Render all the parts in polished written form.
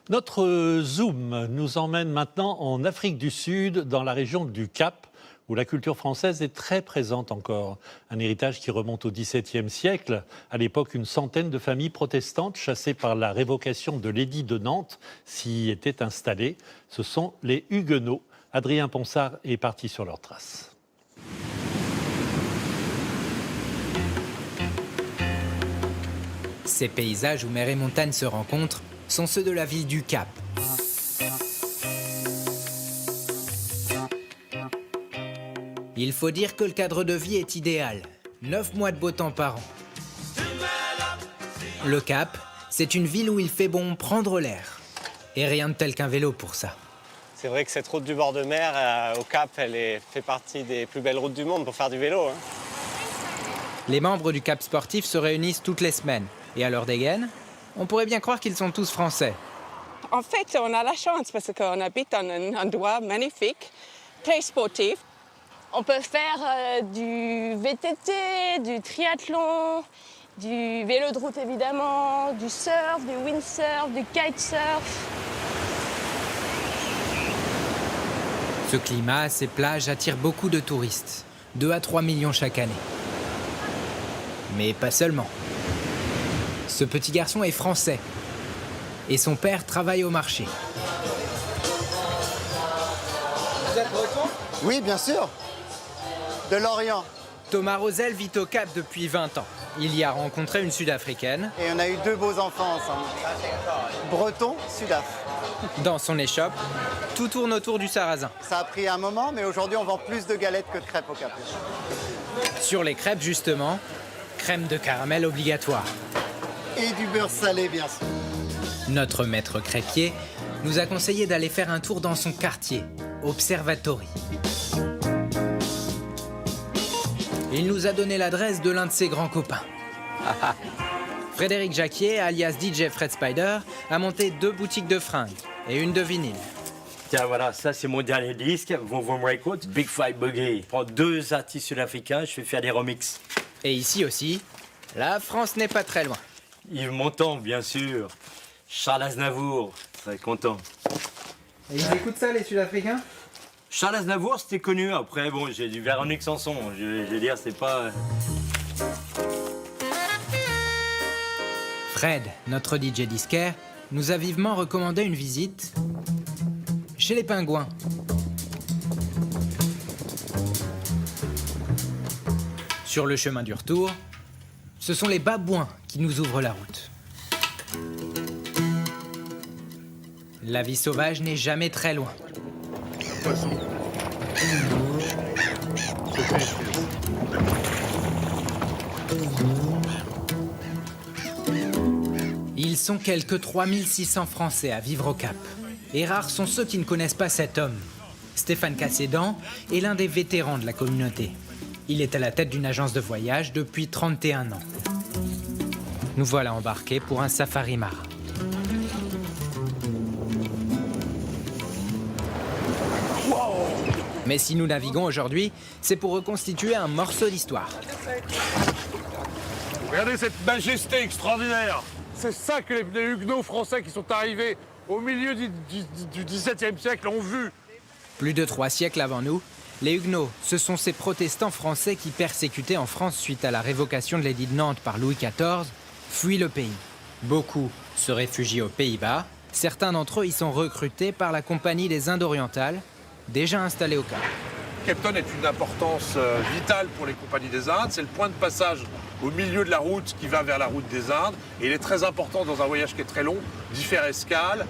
Notre zoom nous emmène maintenant en Afrique du Sud, dans la région du Cap, où la culture française est très présente encore. Un héritage qui remonte au XVIIe siècle. À l'époque, une centaine de familles protestantes, chassées par la révocation de l'édit de Nantes, s'y étaient installées. Ce sont les Huguenots. Adrien Ponsard est parti sur leurs traces. Ces paysages où mer et montagne se rencontrent sont ceux de la ville du Cap. Il faut dire que le cadre de vie est idéal. 9 mois de beau temps par an. Le Cap, c'est une ville où il fait bon prendre l'air. Et rien de tel qu'un vélo pour ça. C'est vrai que cette route du bord de mer au Cap, fait partie des plus belles routes du monde pour faire du vélo. Les membres du Cap sportif se réunissent toutes les semaines. Et à leur dégaine, on pourrait bien croire qu'ils sont tous français. En fait, on a la chance parce qu'on habite dans un endroit magnifique, très sportif. On peut faire du VTT, du triathlon, du vélo de route évidemment, du surf, du windsurf, du kitesurf. Ce climat, ces plages attirent beaucoup de touristes. 2 à 3 millions chaque année. Mais pas seulement. Ce petit garçon est français. Et son père travaille au marché. Vous êtes breton ? Oui, bien sûr. De l'Orient. Thomas Rosel vit au Cap depuis 20 ans. Il y a rencontré une Sud-Africaine. Et on a eu 2 beaux enfants ensemble. Breton, Sudaf. Dans son échoppe, tout tourne autour du sarrasin. Ça a pris un moment, mais aujourd'hui on vend plus de galettes que de crêpes au Cap. Sur les crêpes justement, crème de caramel obligatoire. Et du beurre salé, bien sûr. Notre maître crêpier nous a conseillé d'aller faire un tour dans son quartier, Observatory. Il nous a donné l'adresse de l'un de ses grands copains. Frédéric Jacquier, alias DJ Fred Spider, a monté 2 boutiques de fringues et une de vinyle. Tiens, voilà, ça c'est mon dernier disque, Vom Records, Big Fight Boogie. Je prends 2 artistes sud-africains, je fais faire des remixes. Et ici aussi, la France n'est pas très loin. Yves Montand, bien sûr. Charles Aznavour, très content. Et ils écoutent ça, les Sud-Africains ? Charles Aznavour, c'était connu. Après, bon, j'ai du Véronique Sanson. Je veux dire, c'est pas... Fred, notre DJ disquaire, nous a vivement recommandé une visite chez les Pingouins. Sur le chemin du retour, ce sont les babouins qui nous ouvrent la route. La vie sauvage n'est jamais très loin. Ils sont quelques 3600 Français à vivre au Cap. Et rares sont ceux qui ne connaissent pas cet homme. Stéphane Cassédan est l'un des vétérans de la communauté. Il est à la tête d'une agence de voyage depuis 31 ans. Nous voilà embarqués pour un safari marin. Mais si nous naviguons aujourd'hui, c'est pour reconstituer un morceau d'histoire. Regardez cette majesté extraordinaire. C'est ça que les Huguenots français qui sont arrivés au milieu du XVIIe siècle ont vu. Plus de 3 siècles avant nous, les Huguenots, ce sont ces protestants français qui, persécutés en France suite à la révocation de l'édit de Nantes par Louis XIV, fuient le pays. Beaucoup se réfugient aux Pays-Bas. Certains d'entre eux y sont recrutés par la Compagnie des Indes orientales, déjà installée au Cap. Cape Town est une importance vitale pour les compagnies des Indes. C'est le point de passage au milieu de la route qui va vers la route des Indes. Et il est très important dans un voyage qui est très long d'y faire escale.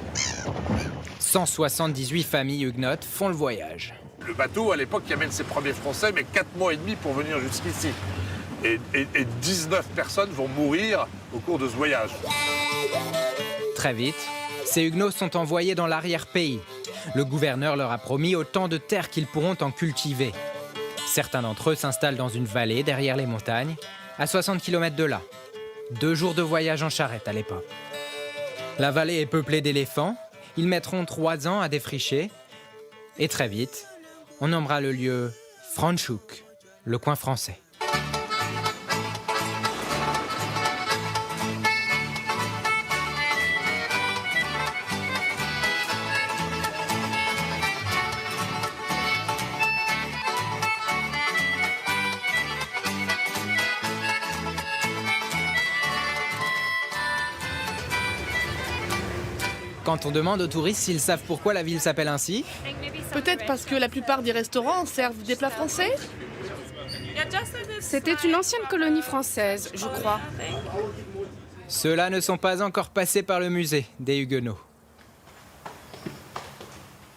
178 familles huguenotes font le voyage. Le bateau, à l'époque, qui amène ses premiers Français, met 4 mois et demi pour venir jusqu'ici. Et 19 personnes vont mourir au cours de ce voyage. Très vite, ces Huguenots sont envoyés dans l'arrière-pays. Le gouverneur leur a promis autant de terres qu'ils pourront en cultiver. Certains d'entre eux s'installent dans une vallée derrière les montagnes, à 60 km de là. 2 jours de voyage en charrette à l'époque. La vallée est peuplée d'éléphants. Ils mettront 3 ans à défricher. Et très vite, on nommera le lieu Franschhoek, le coin français. Quand on demande aux touristes s'ils savent pourquoi la ville s'appelle ainsi, Peut-être parce que la plupart des restaurants servent des plats français? C'était une ancienne colonie française, je crois. ceux-là ne sont pas encore passés par le musée des Huguenots.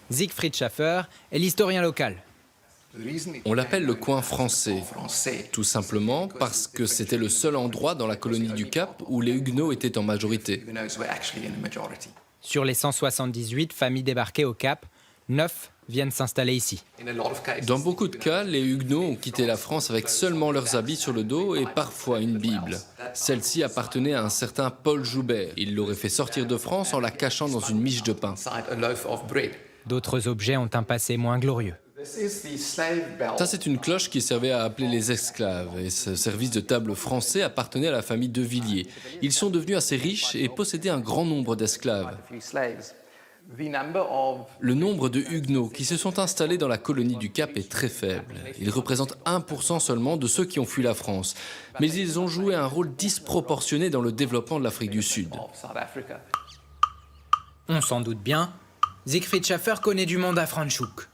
Siegfried Schaffer est l'historien local. On l'appelle le coin français, tout simplement parce que c'était le seul endroit dans la colonie du Cap où les Huguenots étaient en majorité. Sur les 178 familles débarquées au Cap, 9 viennent s'installer ici. Dans beaucoup de cas, les Huguenots ont quitté la France avec seulement leurs habits sur le dos et parfois une Bible. Celle-ci appartenait à un certain Paul Joubert. Il l'aurait fait sortir de France en la cachant dans une miche de pain. D'autres objets ont un passé moins glorieux. Ça, c'est une cloche qui servait à appeler les esclaves. Et ce service de table français appartenait à la famille de Villiers. Ils sont devenus assez riches et possédaient un grand nombre d'esclaves. Le nombre de Huguenots qui se sont installés dans la colonie du Cap est très faible. Ils représentent 1% seulement de ceux qui ont fui la France. Mais ils ont joué un rôle disproportionné dans le développement de l'Afrique du Sud. On s'en doute bien, Siegfried Schaffer connaît du monde à Franschhoek.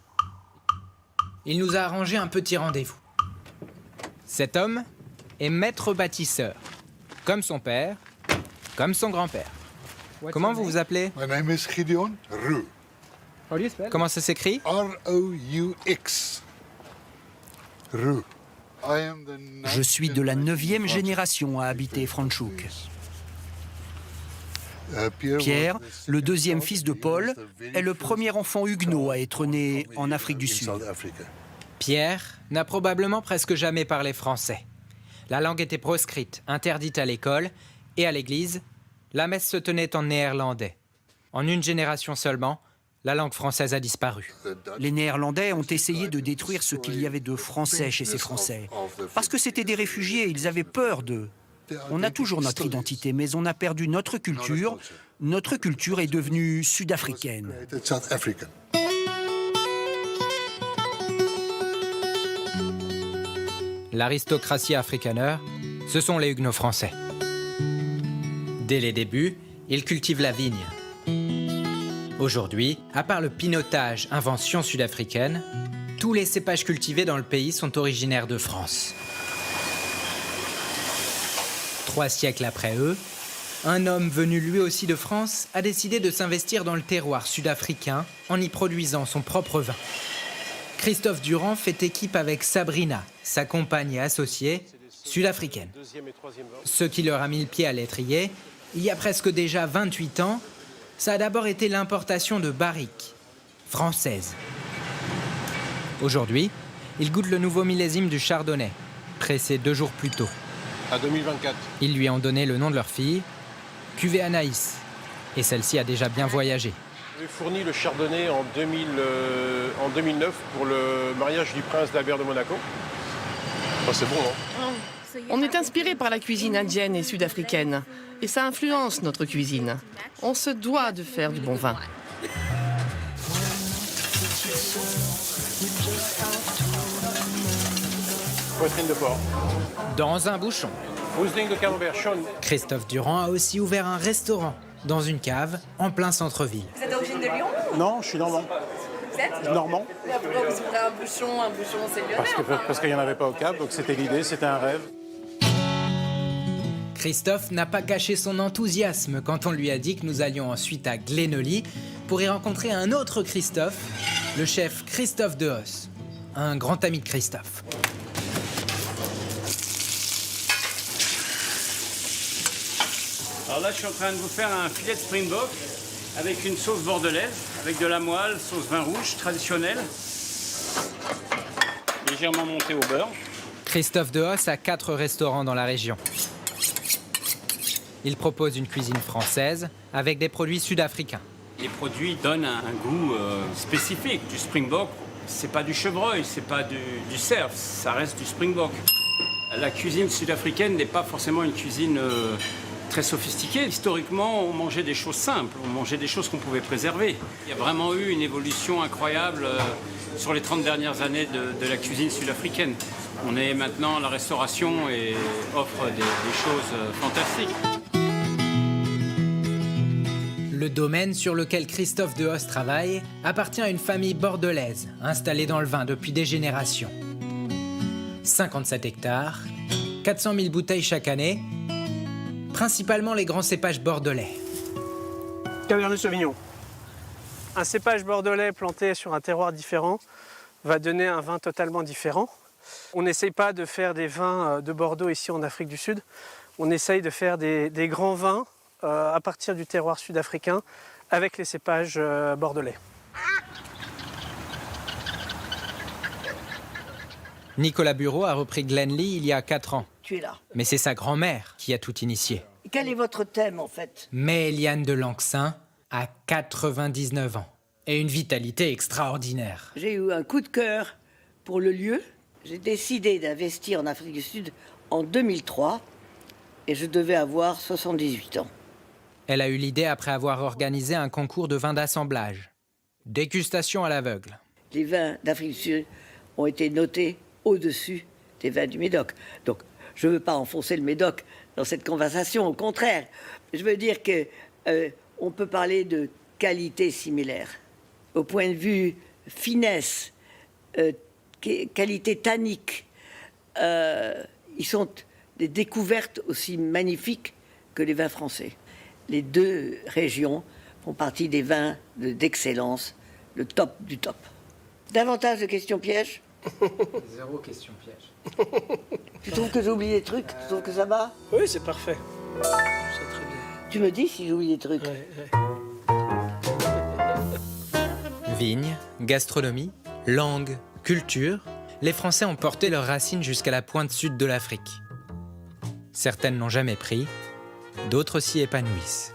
Il nous a arrangé un petit rendez-vous. Cet homme est maître bâtisseur, comme son père, comme son grand-père. Comment vous vous appelez? My name is Gideon Roux. Comment ça s'écrit? R-O-U-X. Roux. Je suis de la 9e génération à habiter Franschhoek. Pierre, le deuxième fils de Paul, est le premier enfant huguenot à être né en Afrique du Sud. Pierre n'a probablement presque jamais parlé français. La langue était proscrite, interdite à l'école et à l'église. La messe se tenait en néerlandais. En une génération seulement, la langue française a disparu. Les Néerlandais ont essayé de détruire ce qu'il y avait de français chez ces Français. Parce que c'étaient des réfugiés, ils avaient peur d'eux. On a toujours notre identité, mais on a perdu notre culture. Notre culture est devenue sud-africaine. L'aristocratie afrikaner, ce sont les Huguenots français. Dès les débuts, ils cultivent la vigne. Aujourd'hui, à part le pinotage, invention sud-africaine, tous les cépages cultivés dans le pays sont originaires de France. 3 siècles après eux, un homme venu lui aussi de France a décidé de s'investir dans le terroir sud-africain en y produisant son propre vin. Christophe Durand fait équipe avec Sabrina, sa compagne et associée sud-africaine. Ce qui leur a mis le pied à l'étrier, il y a presque déjà 28 ans, ça a d'abord été l'importation de barriques françaises. Aujourd'hui, ils goûtent le nouveau millésime du Chardonnay, pressé 2 jours plus tôt. À 2024. Ils lui ont donné le nom de leur fille, Cuvée Anaïs, et celle-ci a déjà bien voyagé. J'ai fourni le Chardonnay en 2009 pour le mariage du prince d'Albert de Monaco. Oh, c'est bon, hein? On est inspiré par la cuisine indienne et sud-africaine. Et ça influence notre cuisine. On se doit de faire du bon vin. Poitrine de porc. Dans un bouchon. Riesling de Camembert, Sean. Christophe Durand a aussi ouvert un restaurant dans une cave en plein centre-ville. Vous êtes d'origine de Lyon? Non, je suis normand. Vous êtes Normand. Pourquoi vous ouvrez un bouchon? Un bouchon, c'est lyonnais. Parce qu'il n'y en avait pas au Cap, donc c'était l'idée, c'était un rêve. Christophe n'a pas caché son enthousiasme quand on lui a dit que nous allions ensuite à Glenolly pour y rencontrer un autre Christophe, le chef Christophe Dehaus, un grand ami de Christophe. Alors là, je suis en train de vous faire un filet de springbok avec une sauce bordelaise, avec de la moelle, sauce vin rouge traditionnelle, légèrement montée au beurre. Christophe Dehaus a 4 restaurants dans la région. Il propose une cuisine française avec des produits sud-africains. Les produits donnent un goût spécifique. Du springbok, c'est pas du chevreuil, c'est pas du cerf, ça reste du springbok. La cuisine sud-africaine n'est pas forcément une cuisine très sophistiquée. Historiquement, on mangeait des choses simples, on mangeait des choses qu'on pouvait préserver. Il y a vraiment eu une évolution incroyable sur les 30 dernières années de la cuisine sud-africaine. On est maintenant à la restauration et offre des choses fantastiques. Le domaine sur lequel Christophe Dehosse travaille appartient à une famille bordelaise, installée dans le vin depuis des générations. 57 hectares, 400 000 bouteilles chaque année, principalement les grands cépages bordelais. Cabernet Sauvignon. Un cépage bordelais planté sur un terroir différent va donner un vin totalement différent. On n'essaye pas de faire des vins de Bordeaux ici en Afrique du Sud. On essaye de faire des grands vins à partir du terroir sud-africain avec les cépages bordelais. Nicolas Bureau a repris Glenlee il y a 4 ans. Tu es là. Mais c'est sa grand-mère qui a tout initié. Quel est votre thème en fait? Mais Eliane de Lancsin a 99 ans et une vitalité extraordinaire. J'ai eu un coup de cœur pour le lieu. J'ai décidé d'investir en Afrique du Sud en 2003 et je devais avoir 78 ans. Elle a eu l'idée après avoir organisé un concours de vins d'assemblage. Dégustation à l'aveugle. Les vins d'Afrique du Sud ont été notés au-dessus des vins du Médoc. Donc, je ne veux pas enfoncer le Médoc dans cette conversation, au contraire. Je veux dire que on peut parler de qualité similaire. Au point de vue finesse, qualité tannique, ils sont des découvertes aussi magnifiques que les vins français. Les deux régions font partie des vins d'excellence, le top du top. Davantage de questions pièges? Zéro question piège. Tu trouves que j'oublie des trucs? Tu trouves que ça va? Oui, c'est parfait. C'est très bien. Tu me dis si j'oublie des trucs? Vignes, gastronomie, langue, culture, les Français ont porté leurs racines jusqu'à la pointe sud de l'Afrique. Certaines n'ont jamais pris, d'autres s'y épanouissent.